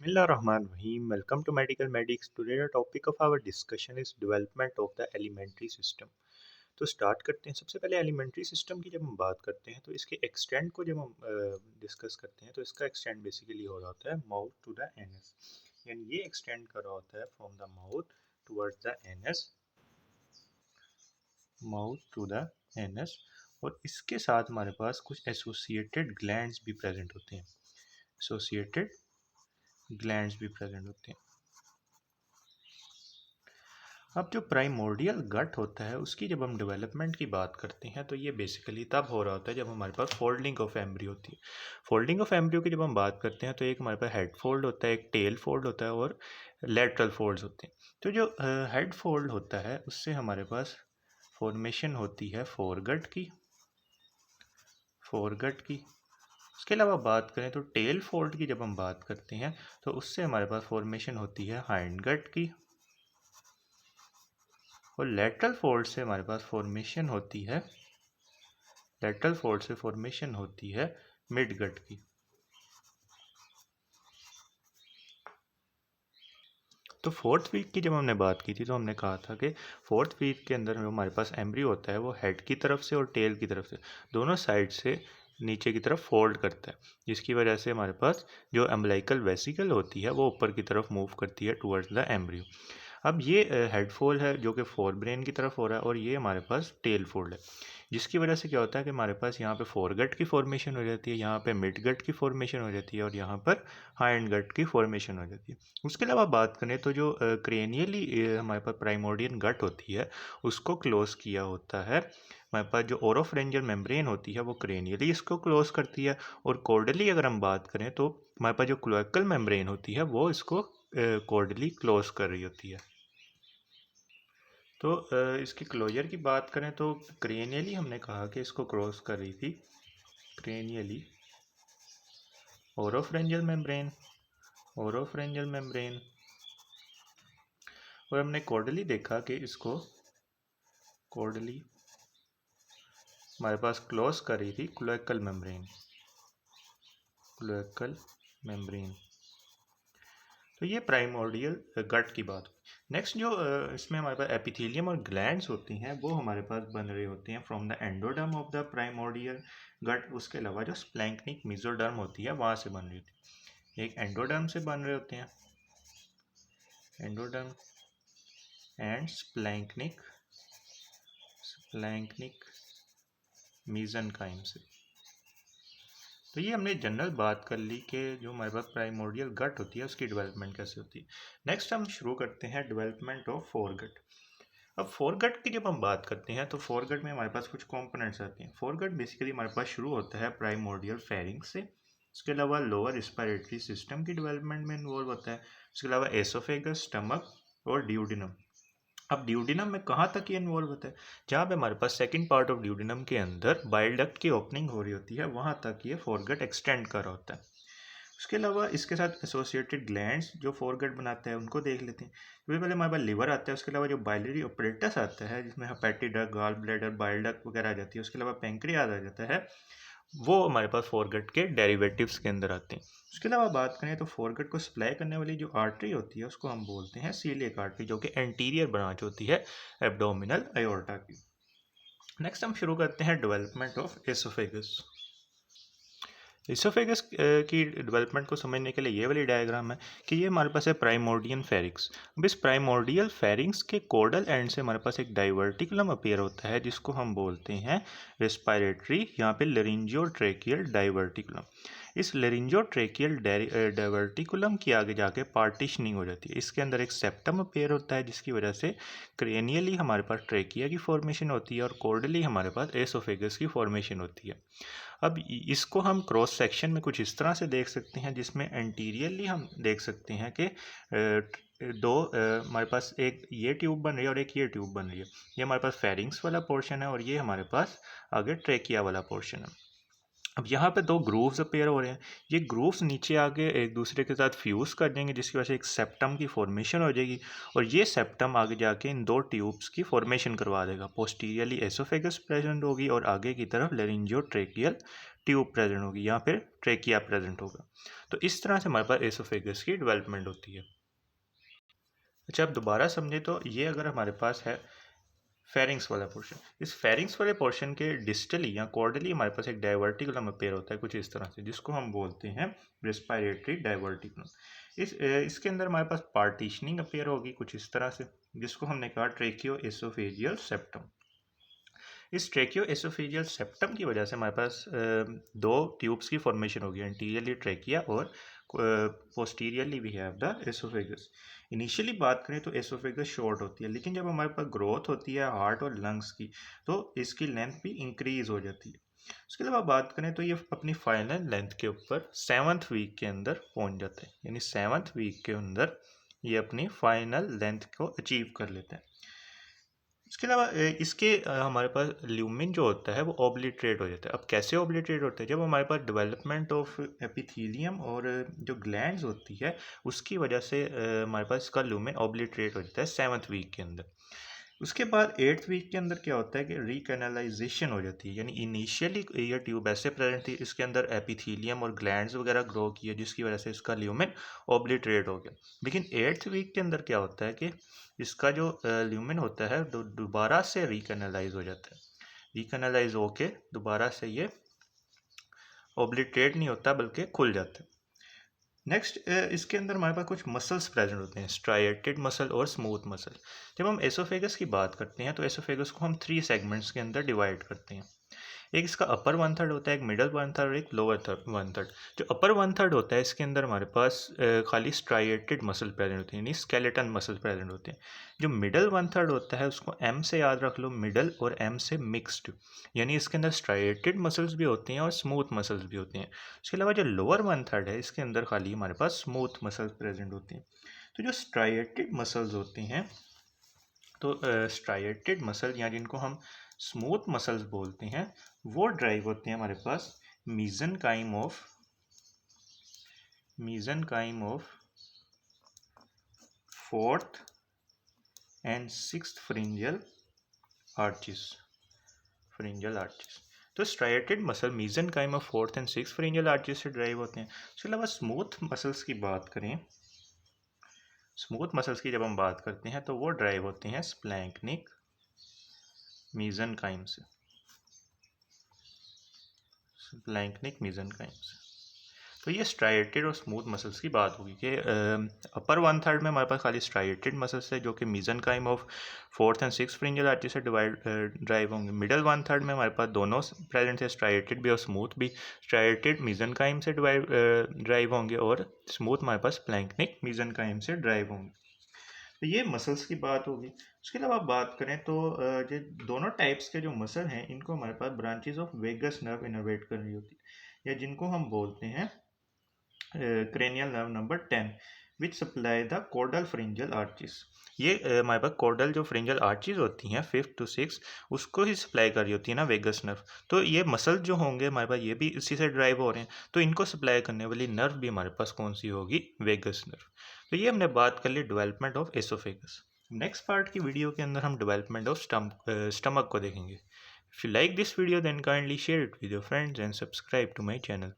Bismillahirrahmanirrahim. Welcome to Medical Medics. Today the topic of our discussion is development of the alimentary system. तो start करते हैं। सबसे पहले elementary system की जब हम बात करते हैं तो इसके एक्सटेंड को जब हम डिस्कस करते हैं तो इसका एक्सटेंड बेसिकली हो रहा होता है माउथ टू द एनस, यानी ये एक्सटेंड कर रहा होता है from the mouth towards the anus, mouth to the anus. और इसके साथ हमारे पास कुछ एसोसिएटेड ग्लैंड्स भी प्रेजेंट होते हैं, एसोसिएटेड ग्लैंड्स भी प्रेजेंट होते हैं। अब जो प्राइमोर्डियल गट होता है उसकी जब हम डेवलपमेंट की बात करते हैं तो ये बेसिकली तब हो रहा होता है जब हमारे पास फोल्डिंग ऑफ एम्ब्रियो होती है। फोल्डिंग ऑफ एम्ब्रियो की जब हम बात करते हैं तो एक हमारे पास हेड फोल्ड होता है, एक टेल फोल्ड होता है और लेटरल फोल्ड्स होते हैं। तो जो हेड फोल्ड होता है उससे हमारे पास फॉर्मेशन होती है फोरगट की, फोरगट की। उसके अलावा बात करें तो टेल फोल्ड की जब हम बात करते हैं तो उससे हमारे पास फॉर्मेशन होती है हाइंडगट की, और लेटरल फोल्ड से हमारे पास फॉर्मेशन होती है, लेटरल फोल्ड से फॉर्मेशन होती है मिडगट की। तो फोर्थ वीक की जब हमने बात की थी तो हमने कहा था कि फोर्थ वीक के अंदर जो हमारे पास एम्ब्रियो होता है वो हेड की तरफ से और टेल की तरफ से दोनों साइड से नीचे की तरफ फोल्ड करता है, जिसकी वजह से हमारे पास जो एम्ब्लाइकल वेसिकल होती है वो ऊपर की तरफ मूव करती है टुवर्ड्स द एम्ब्रियो। अब ये हेड फोल्ड है जो कि फोर ब्रेन की तरफ हो रहा है, और ये हमारे पास टेल फोल्ड है, जिसकी वजह से क्या होता है कि हमारे पास यहाँ पे फोरगट की फॉर्मेशन हो जाती है, यहाँ पे मिड गट की फॉर्मेशन हो जाती है और यहाँ पर हाइंड गट की फॉर्मेशन हो जाती है। उसके अलावा बात करें तो जो क्रेनियली हमारे पास प्राइमोर्डियल गट होती है उसको क्लोज किया होता है, हमारे पास जो ओरोफ्रेंजियल मेम्ब्रेन होती है वो क्रेनियली इसको क्लोज करती है, और कॉर्डली अगर हम बात करें तो हमारे पास जो क्लोएकल मेम्ब्रेन होती है वो इसको कॉर्डली क्लोज कर रही होती है। तो इसकी क्लोजर की बात करें तो क्रेनियली हमने कहा कि इसको क्रॉस कर रही थी, क्रेनियली ओरोफ्रेंजियल मेम्ब्रेन, ओरोफ्रेंजियल मेम्ब्रेन, और हमने कॉर्डली देखा कि इसको कॉर्डली हमारे पास क्लोज कर रही थी क्लोएकल मेम्ब्रेन, क्लोएकल मेम्ब्रेन। तो ये प्राइमोर्डियल गट की बात हुई। नेक्स्ट जो इसमें हमारे पास एपिथेलियम और ग्लैंड्स होती हैं वो हमारे पास बन रहे होते हैं from the endoderm of the primordial gut. उसके अलावा जो स्प्लैंक्निक मेसोडर्म होती है वहाँ से बन रही होती है, एक एंडोडर्म से बन रहे होते हैं, एंडोडर्म एंड स्प्लैंक्निक, स्प्लैंक्निक मेसेनकाइम से। तो ये हमने जनरल बात कर ली कि जो हमारे पास प्राइमोर्डियल गट होती है उसकी डेवलपमेंट कैसे होती है। नेक्स्ट हम शुरू करते हैं डेवलपमेंट ऑफ फोरगट। अब फोरगट की जब हम बात करते हैं तो फोरगट में हमारे पास कुछ कंपोनेंट्स आते हैं। फोरगट बेसिकली हमारे पास शुरू होता है प्राइमोर्डियल फेरिंग्स से, उसके अलावा लोअर रिस्पिरेटरी सिस्टम की डेवलपमेंट में इन्वॉल्व होता है, उसके अलावा एसोफेगस, स्टमक और ड्यूडिनम। अब ड्यूडिनम में कहाँ तक ये इन्वॉल्व होता है, जहाँ पे हमारे पास सेकंड पार्ट ऑफ ड्यूडिनम के अंदर बाइल डक्ट की ओपनिंग हो रही होती है वहाँ तक ये फोरगट एक्सटेंड कर रहा होता है। उसके अलावा इसके साथ एसोसिएटेड ग्लैंड्स जो फोरगट बनाते हैं उनको देख लेते हैं। सबसे पहले हमारे पास लिवर आता है, उसके अलावा जो बाइलरी ऑपरेटस आता है जिसमें hepatic duct, gall bladder, bile duct वगैरह आ जाती है, उसके अलावा पेंक्रियाज आ जाता है, वो हमारे पास फोरगट के डेरिवेटिव्स के अंदर आते हैं। उसके अलावा बात करें तो फोरगट को सप्लाई करने वाली जो आर्टरी होती है उसको हम बोलते हैं सीलियक आर्टरी, जो कि एंटीरियर ब्रांच होती है एब्डोमिनल अयोर्टा की। नेक्स्ट हम शुरू करते हैं डेवलपमेंट ऑफ एसोफेगस। इसोफेगस की डेवलपमेंट को समझने के लिए ये वाली डायग्राम है कि ये हमारे पास है प्राइमोर्डियल फेरिंग्स। अब इस प्राइमोर्डियल फेरिंग्स के कोडल एंड से हमारे पास एक डाइवर्टिकुलम अपीयर होता है जिसको हम बोलते हैं रेस्पिरेटरी, यहाँ पे लेरिंजियोट्रेकियल डाइवर्टिकुलम। इस लेरिंजियोट्रेकियल डाइवर्टिकुलम की आगे जाके पार्टीशनिंग हो जाती है, इसके अंदर एक सेप्टम अपीयर होता है जिसकी वजह से क्रेनियली हमारे पास ट्रेकिया की फॉर्मेशन होती है और कोर्डली हमारे पास एसोफेगस की फॉर्मेशन होती है। अब इसको हम क्रॉस सेक्शन में कुछ इस तरह से देख सकते हैं जिसमें एंटीरियरली हम देख सकते हैं कि दो हमारे पास एक ये ट्यूब बन रही है और एक ये ट्यूब बन रही है। ये हमारे पास फेरिंग्स वाला पोर्शन है और ये हमारे पास आगे ट्रेकिया वाला पोर्शन है। अब यहाँ पे दो ग्रूव्स अपीयर हो रहे हैं, ये ग्रूव्स नीचे आके एक दूसरे के साथ फ्यूज़ कर देंगे, जिसकी वजह से एक सेप्टम की फॉर्मेशन हो जाएगी, और ये सेप्टम आगे जाके इन दो ट्यूब्स की फॉर्मेशन करवा देगा। पोस्टीरियरली एसोफेगस प्रेजेंट होगी और आगे की तरफ लेरिंजियोट्रेकियल ट्यूब प्रेजेंट होगी, या फिर ट्रेकिया प्रेजेंट होगा। तो इस तरह से हमारे पास एसोफेगस की डेवलपमेंट होती है। अच्छा, अब दोबारा समझे तो ये अगर हमारे पास है फेरिंग्स वाला पोर्शन, इस फेरिंग्स वाले पोर्शन के डिस्टली या कॉर्डली हमारे पास एक डाइवर्टिकुलम अपेयर होता है कुछ इस तरह से, जिसको हम बोलते हैं रेस्पिरेटरी डाइवर्टिकुलम। इसके अंदर हमारे पास पार्टीशनिंग अपेयर होगी कुछ इस तरह से, जिसको हमने कहा ट्रेकियो एसोफेजियल सेप्टम। इस ट्रेकियो एसोफेजियल सेप्टम की वजह से हमारे पास दो ट्यूब्स की फॉर्मेशन होगी, एंटीरियरली ट्रेकिया और posteriorly we have the oesophagus. Initially बात करें तो एसोफेगस शॉर्ट होती है, लेकिन जब हमारे पास ग्रोथ होती है हार्ट और लंग्स की, तो इसकी लेंथ भी इंक्रीज हो जाती है। उसके अलावा बात करें तो ये अपनी फाइनल लेंथ के ऊपर 7th वीक के अंदर पहुंच जाते हैं, यानी 7th वीक के अंदर ये अपनी फाइनल लेंथ को अचीव कर लेते हैं। इसके अलावा इसके हमारे पास ल्यूमिन जो होता है वो ओब्लिटरेट हो जाता है। अब कैसे ओब्लिटरेट होता है? जब हमारे पास डेवलपमेंट ऑफ एपिथीलियम और जो ग्लैंड्स होती है उसकी वजह से हमारे पास इसका ल्यूमिन ओब्लिटरेट हो जाता है 7th वीक के अंदर। उसके बाद 8th वीक के अंदर क्या होता है कि रिकैनलाइजेशन हो जाती है, यानी इनिशियली ये ट्यूब ऐसे प्रेजेंट थी, इसके अंदर एपिथीलियम और ग्लैंड्स वगैरह ग्रो किए, जिसकी वजह से इसका ल्यूमेन ओब्लिटरेट हो गया। लेकिन 8th वीक के अंदर क्या होता है कि इसका जो ल्यूमेन होता है दोबारा से रिकैनलाइज हो जाता है। रिकैनलाइज होके दोबारा से ये ओब्लिटरेट नहीं होता बल्कि खुल जाता है। नेक्स्ट इसके अंदर हमारे पास कुछ मसल्स प्रेजेंट होते हैं, स्ट्राइएटेड मसल और स्मूथ मसल। जब हम एसोफेगस की बात करते हैं तो एसोफेगस को हम 3 सेगमेंट्स के अंदर डिवाइड करते हैं। एक इसका अपर 1/3 होता है, एक मिडल 1/3 और एक लोअर 1/3। जो अपर 1/3 होता है इसके अंदर हमारे पास खाली स्ट्राइएटेड मसल प्रेजेंट होते हैं, यानी स्केलेटन मसल प्रेजेंट होते हैं। जो मिडल 1/3 होता है उसको एम से याद रख लो, मिडल और एम से मिक्स्ड, यानी इसके अंदर स्ट्राइएटेड मसल्स भी होते हैं और स्मूथ मसल्स भी होते हैं। उसके अलावा जो लोअर 1/3 है इसके अंदर खाली हमारे पास स्मूथ मसल्स प्रेजेंट होते हैं। तो जो स्ट्राइएटेड मसल्स होते हैं, तो स्ट्राइएटेड मसल या जिनको हम स्मूथ मसल्स बोलते हैं, वो ड्राइव होते हैं हमारे पास mesenchyme of 4th and 6th pharyngeal arches. तो striated muscle mesenchyme of 4th and 6th pharyngeal arches से ड्राइव होते हैं। उसके अलावा स्मूथ मसल्स की बात करें, स्मूथ मसल्स की जब हम बात करते हैं तो वो ड्राइव होते हैं स्प्लैंक्निक मीजनकाइम से, स्प्लैंक्निक मीजनकाइम से। तो ये स्ट्राइएटेड और स्मूथ मसल्स की बात होगी कि अपर 1/3 में हमारे पास खाली स्ट्राइएटेड मसल्स है जो कि mesenchyme of 4th and 6th pharyngeal arches से ड्राइव होंगे। मिडल 1/3 में हमारे पास दोनों प्रेजेंट है, स्ट्राइएटेड भी और स्मूथ भी। स्ट्राइएटेड मीजनकाइम से ड्राइव होंगे और स्मूथ हमारे पास प्लैंक्निक मीजनकाइम से ड्राइव होंगे। तो ये मसल्स की बात होगी। उसके अलावा बात करें तो जो दोनों टाइप्स के जो मसल हैं इनको हमारे पास branches of vagus nerve innervate कर रही होती है, या जिनको हम बोलते हैं cranial nerve number 10 which supply the caudal pharyngeal arches. ये हमारे पास कोडल जो फ्रिंजल आर्चिस होती हैं 5th to 6th, उसको ही सप्लाई कर रही होती है ना वेगस नर्व। तो ये मसल जो होंगे हमारे पास ये भी इसी से ड्राइव हो रहे हैं, तो इनको सप्लाई करने वाली नर्व भी हमारे पास कौन सी होगी? Vagus nerve. तो ये हमने बात कर ली development of oesophagus. Next part की वीडियो के अंदर हम डेवलपमेंट ऑफ स्टमक को देखेंगे। If you like this video then kindly share it with your friends and subscribe to my channel.